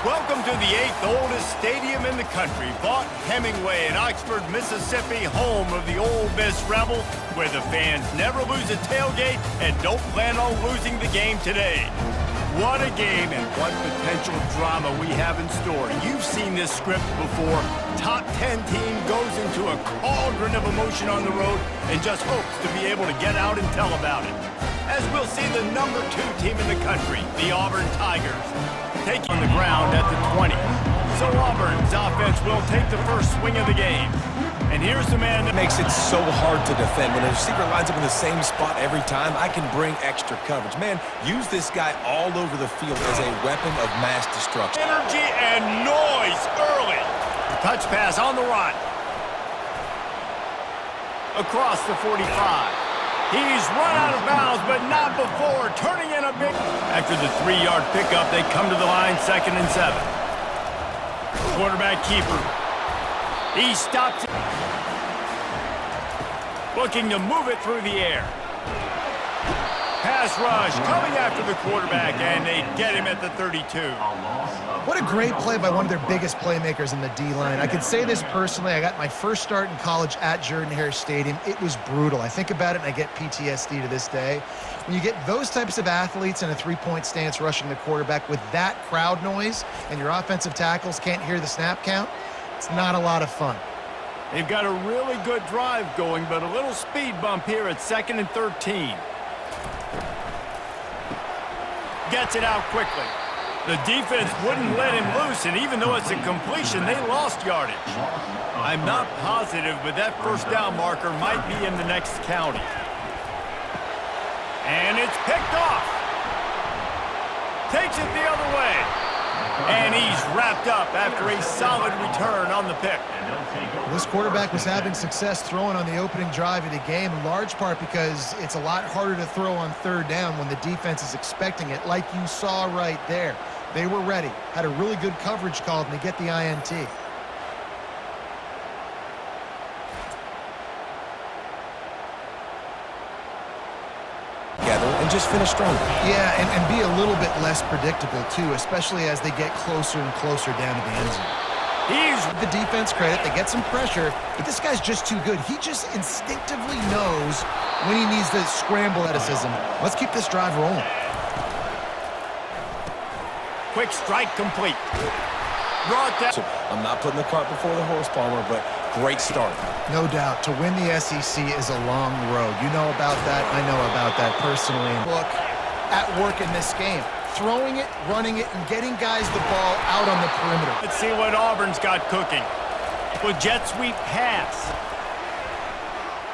Welcome to the 8th oldest stadium in the country, Vaught Hemingway in Oxford, Mississippi, home of the Ole Miss Rebels, where the fans never lose a tailgate and don't plan on losing the game today. What a game and what potential drama we have in store. You've seen this script before. Top 10 team goes into a cauldron of emotion on the road and just hopes to be able to get out and tell about it. As we'll see the number 2 team in the country, the Auburn Tigers, taking on the ground at the 20. So Auburn's offense will take the first swing of the game. And here's the man that makes it so hard to defend. When a receiver lines up in the same spot every time, I can bring extra coverage. Man, use this guy all over the field as a weapon of mass destruction. Energy and noise early. Touch pass on the run. Across the 45. He's run out of bounds, but not before turning in a big... After the 3-yard pickup, they come to the line, 2nd and 7. Quarterback keeper. He stops it. Looking to move it through the air. Pass rush coming after the quarterback, and they get him at the 32. What a great play by one of their biggest playmakers in the D-line. I can say this personally. I got my first start in college at Jordan-Hare Stadium. It was brutal. I think about it, and I get PTSD to this day. When you get those types of athletes in a three-point stance rushing the quarterback with that crowd noise and your offensive tackles can't hear the snap count, it's not a lot of fun. They've got a really good drive going, but a little speed bump here at 2nd and 13. Gets it out quickly. The defense wouldn't let him loose, and even though it's a completion, they lost yardage. I'm not positive, but that first down marker might be in the next county. And it's picked off. Takes it the other way. And he's wrapped up after a solid return on the pick. This quarterback was having success throwing on the opening drive of the game, in large part because it's a lot harder to throw on 3rd down when the defense is expecting it, like you saw right there. They were ready, had a really good coverage called, and they get the INT. And just finish strong. Yeah, and be a little bit less predictable, too, especially as they get closer and closer down to the end zone. He's the defense credit. They get some pressure, but this guy's just too good. He just instinctively knows when he needs to scramble athleticism. Let's keep this drive rolling. Quick strike complete. Brought down. So I'm not putting the cart before the horse, Palmer, but great start. No doubt. To win the SEC is a long road. You know about that. I know about that personally. Look at work in this game. Throwing it, running it, and getting guys the ball out on the perimeter. Let's see what Auburn's got cooking. With jet sweep pass.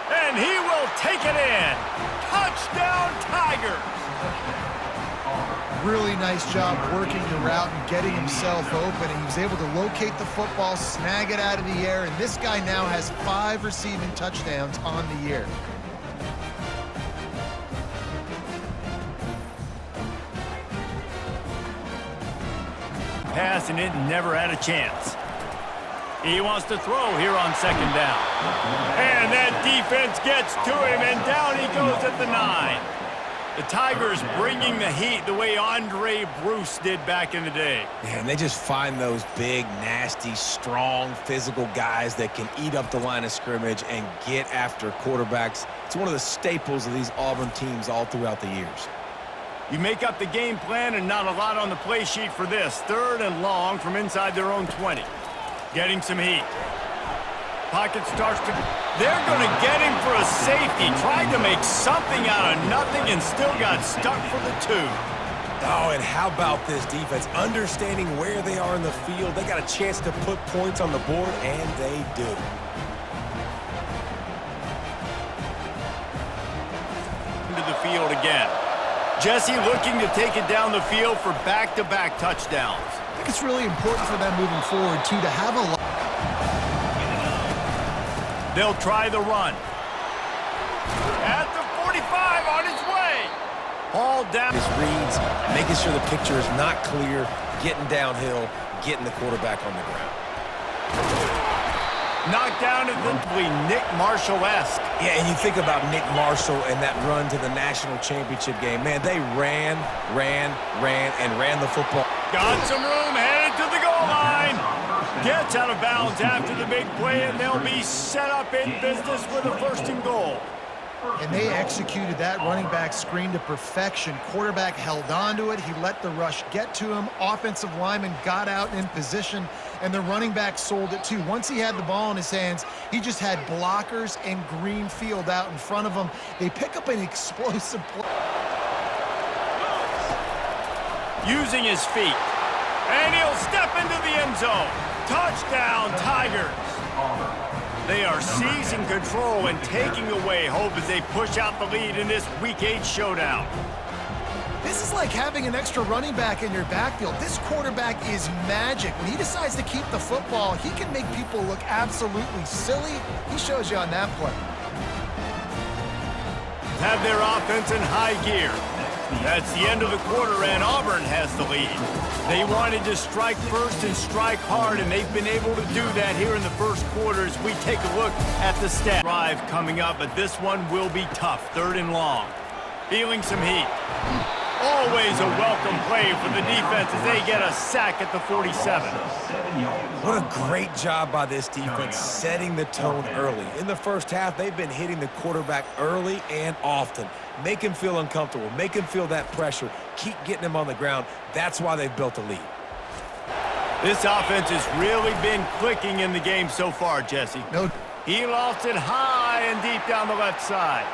And he will take it in. Touchdown Tigers. Really nice job working the route and getting himself open. And he was able to locate the football, snag it out of the air, and this guy now has 5 receiving touchdowns on the year. Pass, and it never had a chance. He wants to throw here on 2nd down. And that defense gets to him, and down he goes at the 9. The Tigers bringing the heat the way Andre Bruce did back in the day. Man, they just find those big, nasty, strong, physical guys that can eat up the line of scrimmage and get after quarterbacks. It's one of the staples of these Auburn teams all throughout the years. You make up the game plan and not a lot on the play sheet for this. 3rd and long from inside their own 20. Getting some heat. Pocket starts to... They're going to get him for a safety. Tried to make something out of nothing and still got stuck for the 2. Oh, and how about this defense? Understanding where they are in the field. They got a chance to put points on the board, and they do. Into the field again. Jesse looking to take it down the field for back-to-back touchdowns. I think it's really important for them moving forward, too, to have a lot. They'll try the run. At the 45 on his way. All down. His reads, making sure the picture is not clear, getting downhill, getting the quarterback on the ground. Knocked down at the Nick Marshall-esque. Yeah, and you think about Nick Marshall and that run to the national championship game. Man, they ran the football. Got some room, headed to the goal line. Gets out of bounds after the big play, and they'll be set up in business with a 1st and goal. And they executed that running back screen to perfection. Quarterback held on to it. He let the rush get to him. Offensive lineman got out in position, and the running back sold it too. Once he had the ball in his hands, he just had blockers and green field out in front of him. They pick up an explosive play. Using his feet, and he'll step into the end zone. Touchdown, Tigers. They are seizing control and taking away hope as they push out the lead in this Week 8 showdown. This is like having an extra running back in your backfield. This quarterback is magic. When he decides to keep the football, he can make people look absolutely silly. He shows you on that play. Have their offense in high gear. That's the end of the quarter, and Auburn has the lead. They wanted to strike first and strike hard, and they've been able to do that here in the first quarter as we take a look at the stat. Drive coming up, but this one will be tough. 3rd and long. Feeling some heat. Always a welcome play for the defense as they get a sack at the 47. What a great job by this defense setting the tone early. In the first half, they've been hitting the quarterback early and often. Make him feel uncomfortable. Make him feel that pressure. Keep getting him on the ground. That's why they've built a lead. This offense has really been clicking in the game so far, Jesse. No. He lost it high and deep down the left side.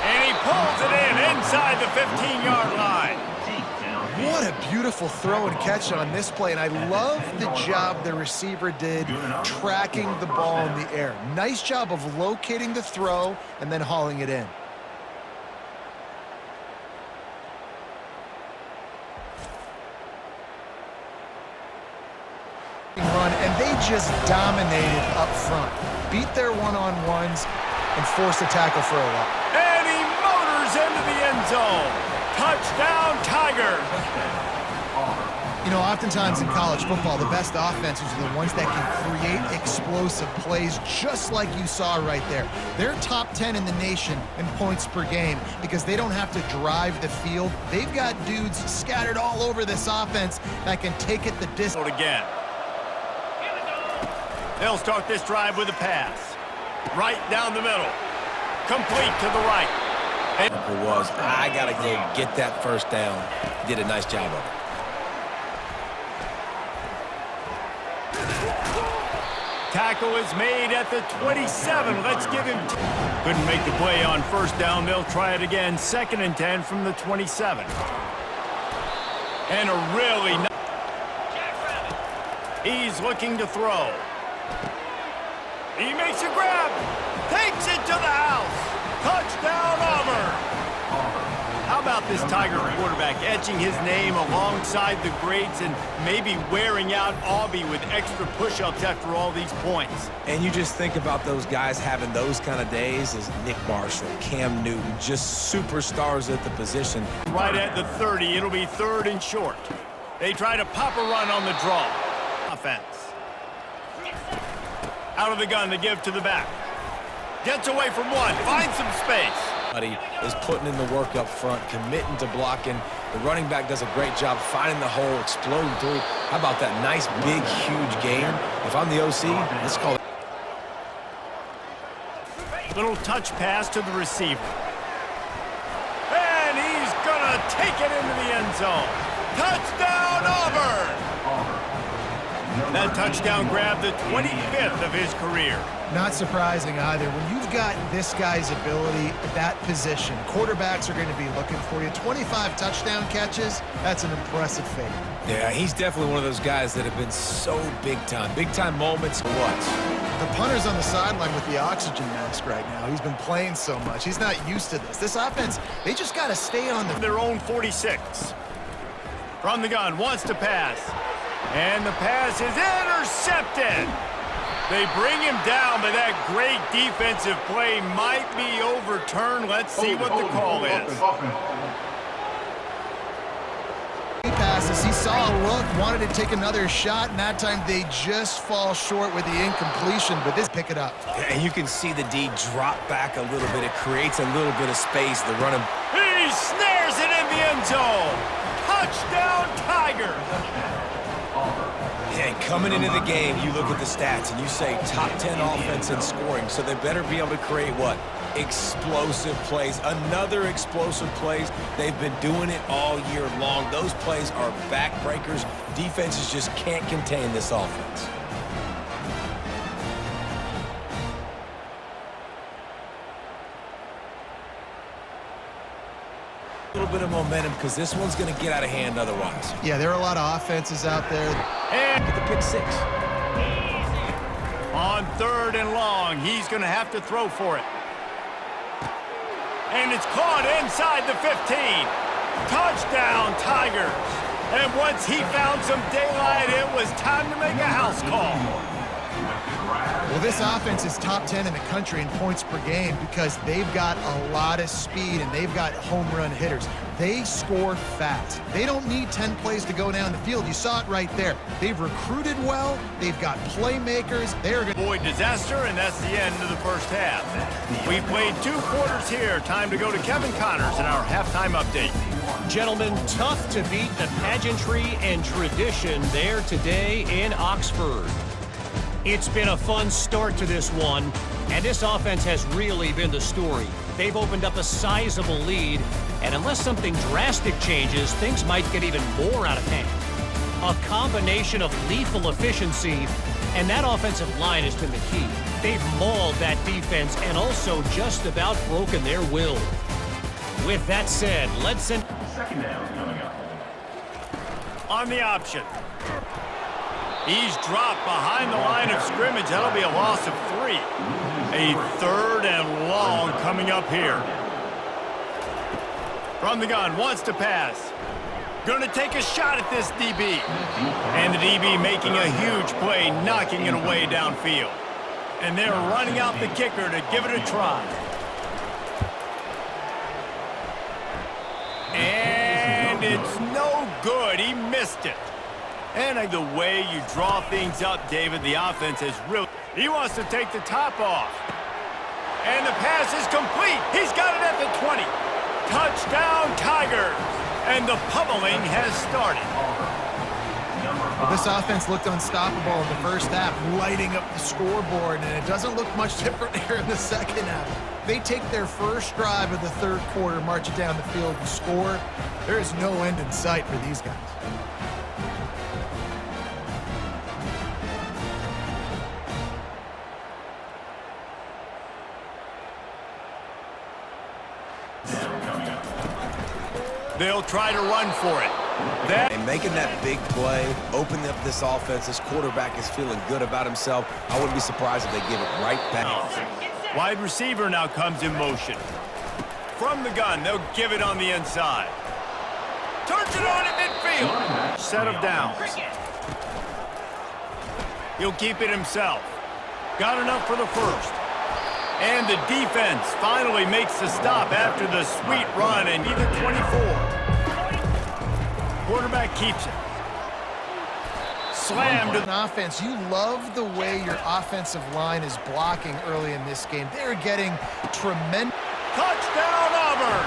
And he pulls it in inside the 15-yard line. What a beautiful throw and catch on this play, and I love the job the receiver did tracking the ball in the air. Nice job of locating the throw and then hauling it in. Run, and they just dominated up front. Beat their one-on-ones and forced a tackle for a loss. And he motors into the end zone. Touchdown, Tigers. You know, oftentimes in college football, the best offenses are the ones that can create explosive plays just like you saw right there. They're top 10 in the nation in points per game because they don't have to drive the field. They've got dudes scattered all over this offense that can take it the distance. Again. They'll start this drive with a pass. Right down the middle. Complete to the right. And it was, I got to go get that 1st down. He did a nice job of it. Tackle is made at the 27. Let's give him. Couldn't make the play on 1st down. They'll try it again. 2nd and 10 from the 27. And a really nice. He's looking to throw. He makes a grab. Takes it to the house. Touchdown, Auburn. How about this Tiger quarterback etching his name alongside the greats and maybe wearing out Aubie with extra push-ups after all these points? And you just think about those guys having those kind of days as Nick Marshall, Cam Newton, just superstars at the position. Right at the 30, it'll be 3rd and short. They try to pop a run on the draw. Offense. Out of the gun, they give to the back. Gets away from one, finds some space. He is putting in the work up front, committing to blocking. The running back does a great job finding the hole, exploding through. How about that nice, big, huge gain? If I'm the OC, let's call it. Little touch pass to the receiver. And he's gonna take it into the end zone. Touchdown, Auburn! That touchdown grabbed the 25th of his career. Not surprising either. When you've got this guy's ability at that position, quarterbacks are going to be looking for you. 25 touchdown catches, that's an impressive feat. Yeah, he's definitely one of those guys that have been so big time. Big time moments. What? The punter's on the sideline with the oxygen mask right now. He's been playing so much. He's not used to this. This offense, they just got to stay on their own 46. From the gun, wants to pass. And the pass is intercepted. They bring him down, but that great defensive play might be overturned. Let's see what the call is. He passes. He saw a look, wanted to take another shot, and that time they just fall short with the incompletion, but this pick it up. And you can see the D drop back a little bit. It creates a little bit of space. The running. He snares it in the end zone. Touchdown, Tigers! And coming into the game, you look at the stats and you say top 10 offense in scoring, so they better be able to create what? Explosive plays. Another explosive plays. They've been doing it all year long. Those plays are backbreakers. Defenses just can't contain this offense. A little bit of momentum because this one's going to get out of hand otherwise. Yeah, there are a lot of offenses out there. And Get the pick six. on 3rd and long, he's going to have to throw for it. And it's caught inside the 15. Touchdown, Tigers. And once he found some daylight, it was time to make a house call. Well, this offense is top 10 in the country in points per game because they've got a lot of speed and they've got home run hitters. They score fast. They don't need 10 plays to go down the field. You saw it right there. They've recruited well. They've got playmakers. They're going to Avoid disaster, and that's the end of the first half. We've played 2 quarters here. Time to go to Kevin Connors in our halftime update. Gentlemen, tough to beat the pageantry and tradition there today in Oxford. It's been a fun start to this one, and this offense has really been the story. They've opened up a sizable lead, and unless something drastic changes, things might get even more out of hand. A combination of lethal efficiency, and that offensive line has been the key. They've mauled that defense and also just about broken their will. With that said, let's send... Second down coming up. On the option. He's dropped behind the line of scrimmage. That'll be a loss of 3. A 3rd and long coming up here. From the gun, wants to pass. Going to take a shot at this DB. And the DB making a huge play, knocking it away downfield. And they're running out the kicker to give it a try. And it's no good. He missed it. And the way you draw things up, David, the offense is real. He wants to take the top off. And the pass is complete. He's got it at the 20. Touchdown, Tigers. And the pummeling has started. Well, this offense looked unstoppable in the first half, lighting up the scoreboard, and it doesn't look much different here in the second half. They take their first drive of the 3rd quarter, march it down the field, and score. There is no end in sight for these guys. They'll try to run for it. And making that big play, opening up this offense, this quarterback is feeling good about himself. I wouldn't be surprised if they give it right back. Wide receiver now comes in motion. From the gun, they'll give it on the inside. Turns it on at midfield. Set of downs. He'll keep it himself. Got enough for the first. And the defense finally makes the stop after the sweet run and either 24. Quarterback keeps it. Slammed. An offense, you love the way your offensive line is blocking early in this game. They're getting tremendous. Touchdown, Auburn!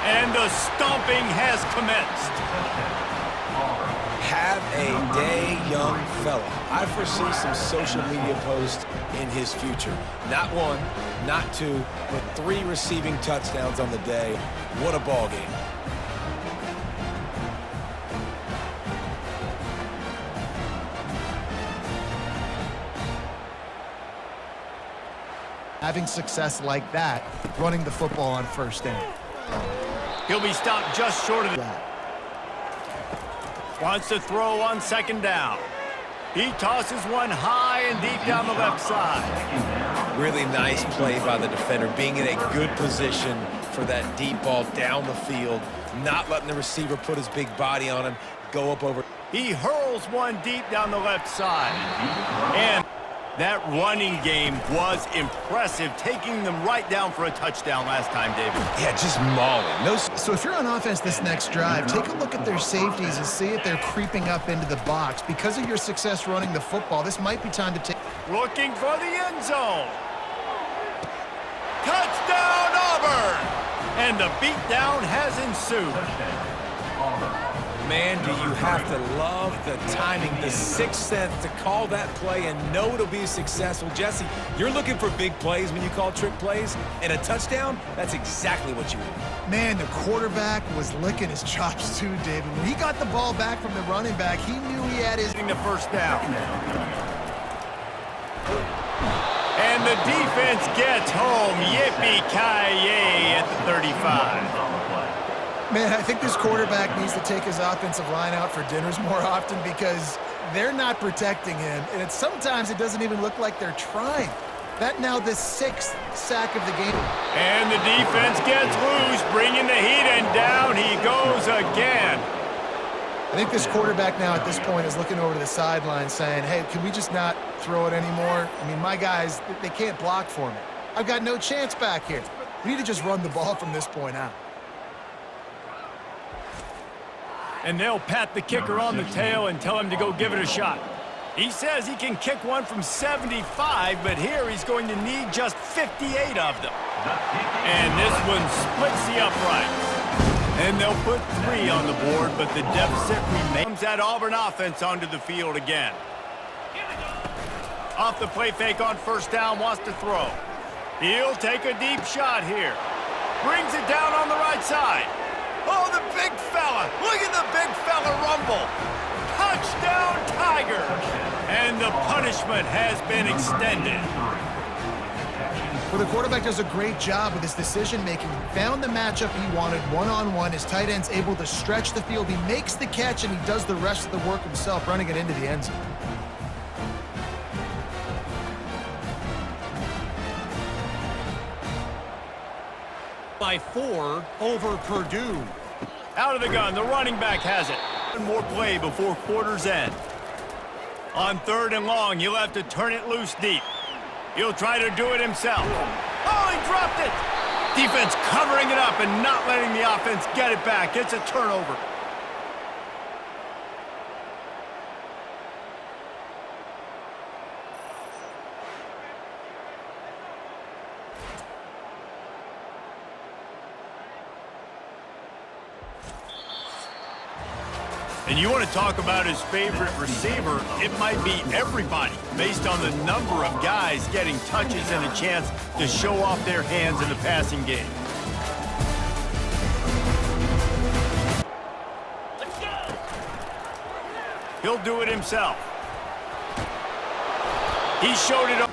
And the stomping has commenced. Have a day, young fella. I foresee some social media posts in his future. Not 1, not 2, but 3 receiving touchdowns on the day. What a ball game. Having success like that, running the football on 1st down. He'll be stopped just short of that. Wants to throw on 2nd down. He tosses one high and deep down the left side. Really nice play by the defender, being in a good position for that deep ball down the field, not letting the receiver put his big body on him, go up over. He hurls one deep down the left side. And that running game was impressive, taking them right down for a touchdown last time, David. Yeah, just mauling. No. So if you're on offense this next drive, take a look at their safeties and see if they're creeping up into the box. Because of your success running the football, this might be time to take... Looking for the end zone. Touchdown, Auburn! And the beatdown has ensued. Man, do you have to love the timing, the sixth sense to call that play and know it'll be successful. Jesse, you're looking for big plays when you call trick plays, and a touchdown, that's exactly what you want. Man, the quarterback was licking his chops too, David. When he got the ball back from the running back, he knew he had his... The first down. And the defense gets home. Yippee-ki-yay at the 35. Man, I think this quarterback needs to take his offensive line out for dinners more often because they're not protecting him. And sometimes it doesn't even look like they're trying. That now the 6th sack of the game. And the defense gets loose, bringing the heat, and down he goes again. I think this quarterback now at this point is looking over to the sideline saying, hey, can we just not throw it anymore? I mean, my guys, they can't block for me. I've got no chance back here. We need to just run the ball from this point out. And they'll pat the kicker on the tail and tell him to go give it a shot. He says he can kick one from 75, but here he's going to need just 58 of them. And this one splits the uprights. And they'll put 3 on the board, but the deficit remains. That Auburn offense onto the field again. Off the play fake on first down, wants to throw. He'll take a deep shot here. Brings it down on the right side. Oh, the big fella. Look at the big fella rumble. Touchdown, Tiger. And the punishment has been extended. Well, the quarterback does a great job with his decision-making. Found the matchup he wanted one-on-one. His tight end's able to stretch the field. He makes the catch, and he does the rest of the work himself, running it into the end zone. By 4 over Purdue. Out of the gun, the running back has it. One more play before quarter's end. On 3rd and long, he'll have to turn it loose deep. He'll try to do it himself. Oh, he dropped it! Defense covering it up and not letting the offense get it back. It's a turnover. And you want to talk about his favorite receiver, it might be everybody based on the number of guys getting touches and a chance to show off their hands in the passing game. Let's go. He'll do it himself. He showed it up.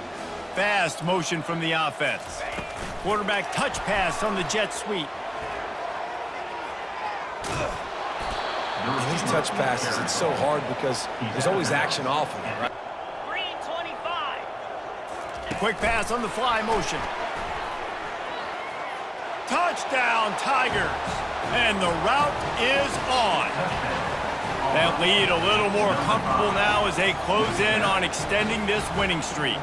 Fast motion from the offense. Quarterback touch pass on the jet sweep. In these touch passes, it's so hard because there's always action off of it, right? Green 25. Quick pass on the fly motion. Touchdown, Tigers. And the route is on. That lead a little more comfortable now as they close in on extending this winning streak.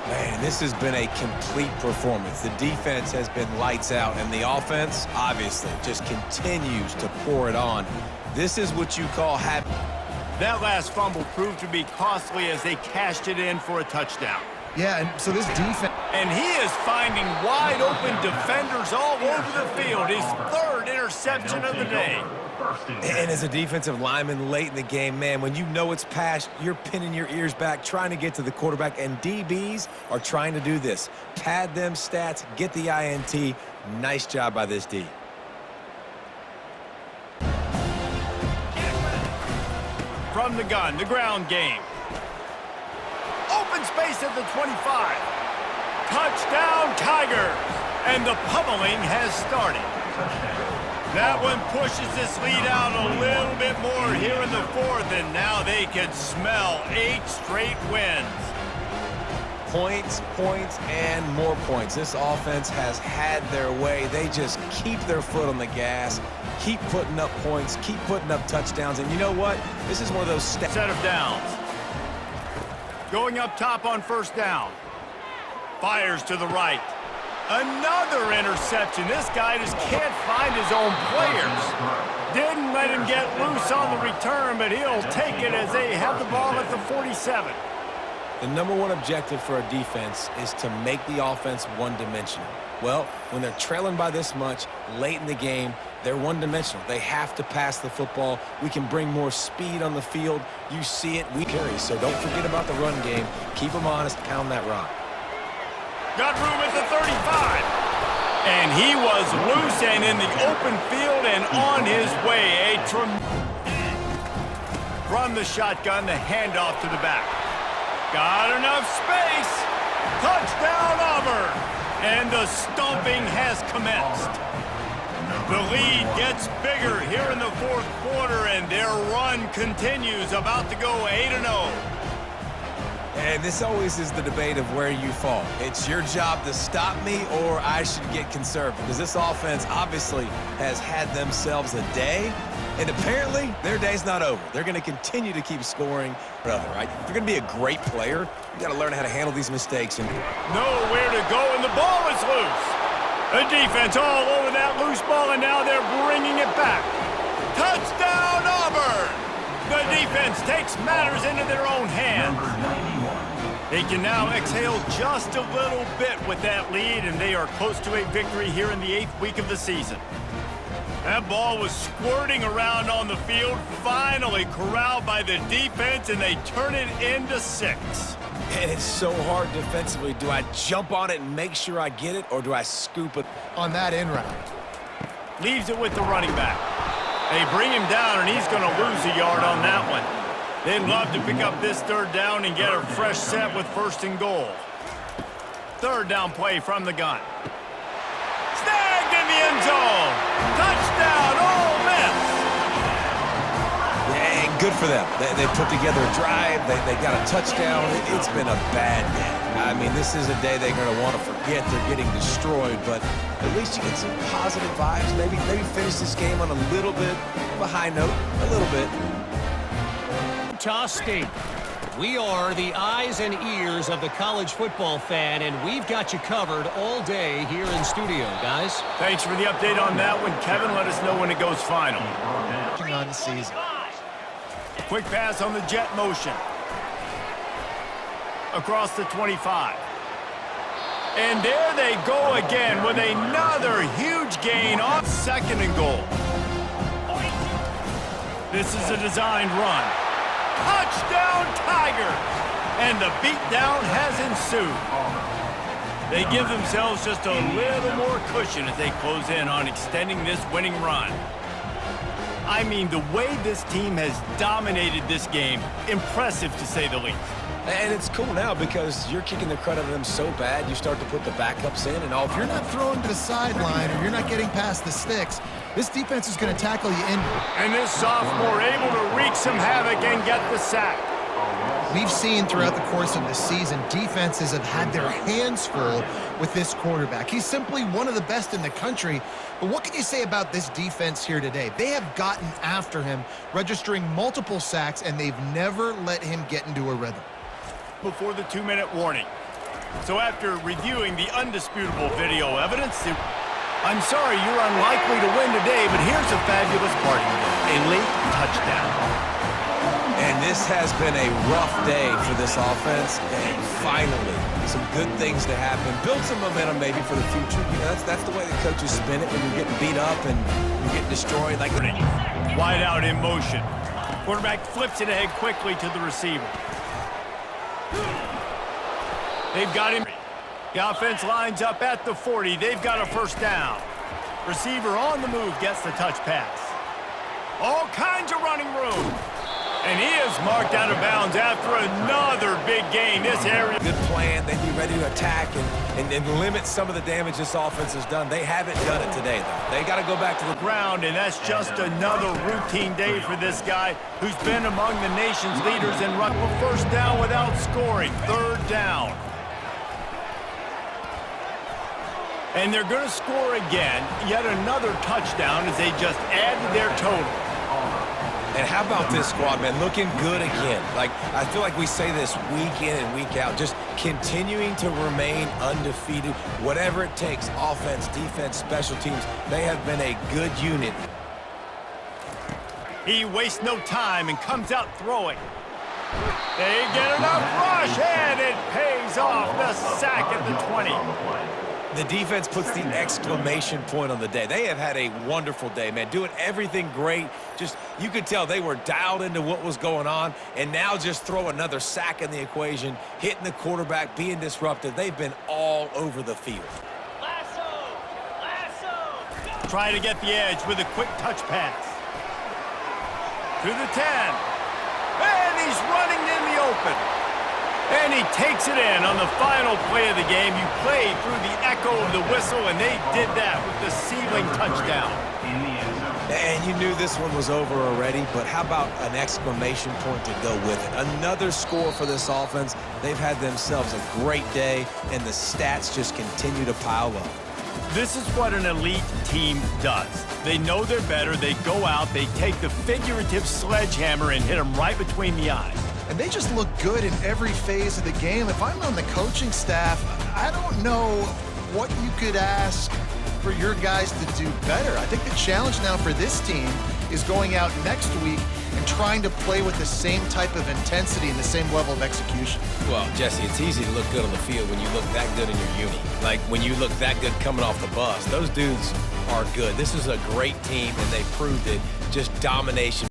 Man, this has been a complete performance. The defense has been lights out, and the offense, obviously, just continues to pour it on. This is what you call having. That last fumble proved to be costly as they cashed it in for a touchdown. Yeah, and so this defense... And he is finding wide-open defenders all over the field. His 3rd interception of the day. And as a defensive lineman late in the game, man, when you know it's past, you're pinning your ears back, trying to get to the quarterback, and DBs are trying to do this. Pad them stats, get the INT. Nice job by this D. From the gun, the ground game. Open space at the 25. Touchdown, Tigers! And the pummeling has started. That one pushes this lead out a little bit more here in the 4th, and now they can smell 8 straight wins. Points, points, and more points. This offense has had their way. They just keep their foot on the gas, keep putting up points, keep putting up touchdowns, and you know what? This is one of those set of downs. Going up top on first down. Fires to the right. Another interception. This guy just can't find his own players. Didn't let him get loose on the return, but he'll take it as they have the ball at the 47. The #1 objective for a defense is to make the offense one-dimensional. Well, when they're trailing by this much late in the game, they're one-dimensional. They have to pass the football. We can bring more speed on the field. You see it, we carry. So don't forget about the run game. Keep them honest, pound that rock. Got room at the 35. And he was loose and in the open field and on his way. From the shotgun, the handoff to the back. Got enough space. Touchdown, Auburn. And the stomping has commenced. The lead gets bigger here in the fourth quarter, and their run continues, about to go 8-0. And this always is the debate of where you fall. It's your job to stop me, or I should get conservative, because this offense obviously has had themselves a day, and apparently their day's not over. They're going to continue to keep scoring, right? If you're going to be a great player, you got to learn how to handle these mistakes. And nowhere to go, and the ball is loose. The defense all over that loose ball, and now they're bringing it back. Touchdown, Auburn! The defense takes matters into their own hands. They can now exhale just a little bit with that lead, and they are close to a victory here in the 8th week of the season. That ball was squirting around on the field, finally corralled by the defense, and they turn it into 6. And it's so hard defensively. Do I jump on it and make sure I get it, or do I scoop it? On that in route. Leaves it with the running back. They bring him down, and he's going to lose a yard on that one. They'd love to pick up this third down and get a fresh set with 1st and goal. Third down play from the gun. Snagged in the end zone. Touchdown, Ole Miss. Yeah, good for them. They put together a drive. They got a touchdown. It's been a bad day. I mean, this is a day they're going to want to forget. They're getting destroyed, but at least you get some positive vibes. Maybe finish this game on a little bit of a high note, a little bit. Utah State. We are the eyes and ears of the college football fan, and we've got you covered all day here in studio, guys. Thanks for the update on that one, Kevin. Let us know when it goes final. On the season. Quick pass on the jet motion. Across the 25. And there they go again with another huge gain on 2nd and goal. This is a designed run. Touchdown, Tigers! And the beatdown has ensued. They give themselves just a little more cushion as they close in on extending this winning run. I mean, the way this team has dominated this game, impressive to say the least. And it's cool now because you're kicking the crud out of them so bad, you start to put the backups in and all. If you're not throwing to the sideline or you're not getting past the sticks, this defense is going to tackle you in. And this sophomore able to wreak some havoc and get the sack. We've seen throughout the course of the season, defenses have had their hands full with this quarterback. He's simply one of the best in the country. But what can you say about this defense here today? They have gotten after him, registering multiple sacks, and they've never let him get into a rhythm. Before the 2-minute warning. So after reviewing the undisputable video evidence, I'm sorry you're unlikely to win today, but here's a fabulous party. A late touchdown. And this has been a rough day for this offense, and finally, some good things to happen. Build some momentum maybe for the future. You know, that's the way the coaches spin it when you're getting beat up and you're getting destroyed. Like wide out in motion. Quarterback flips it ahead quickly to the receiver. They've got him. The offense lines up at the 40. They've got a first down. Receiver on the move gets the touch pass. All kinds of running room. And he is marked out of bounds after another big gain. This area. Good plan. They'd be ready to attack and limit some of the damage this offense has done. They haven't done it today, though. They got to go back to the ground, and that's just another routine day for this guy who's been among the nation's leaders in run. First down without scoring. Third down. And they're going to score again. Yet another touchdown as they just add to their total. And how about this squad, man? Looking good again. Like, I feel like we say this week in and week out, just continuing to remain undefeated. Whatever it takes, offense, defense, special teams, they have been a good unit. He wastes no time and comes out throwing. They get enough rush, and it pays off. The sack at the 20. The defense puts the exclamation point on the day. They have had a wonderful day, man, doing everything great. Just, you could tell they were dialed into what was going on, and now just throw another sack in the equation, hitting the quarterback, being disruptive. They've been all over the field. Try to get the edge with a quick touch pass. To the 10. And he's running in the open. And he takes it in on the final play of the game. You played through the echo of the whistle, and they did that with the ceiling touchdown. And you knew this one was over already, but how about an exclamation point to go with it? Another score for this offense. They've had themselves a great day, and the stats just continue to pile up. This is what an elite team does. They know they're better. They go out, they take the figurative sledgehammer and hit them right between the eyes. And they just look good in every phase of the game. If I'm on the coaching staff, I don't know what you could ask for your guys to do better. I think the challenge now for this team is going out next week and trying to play with the same type of intensity and the same level of execution. Well, Jesse, it's easy to look good on the field when you look that good in your uni. Like when you look that good coming off the bus. Those dudes are good. This is a great team, and they proved it. Just domination.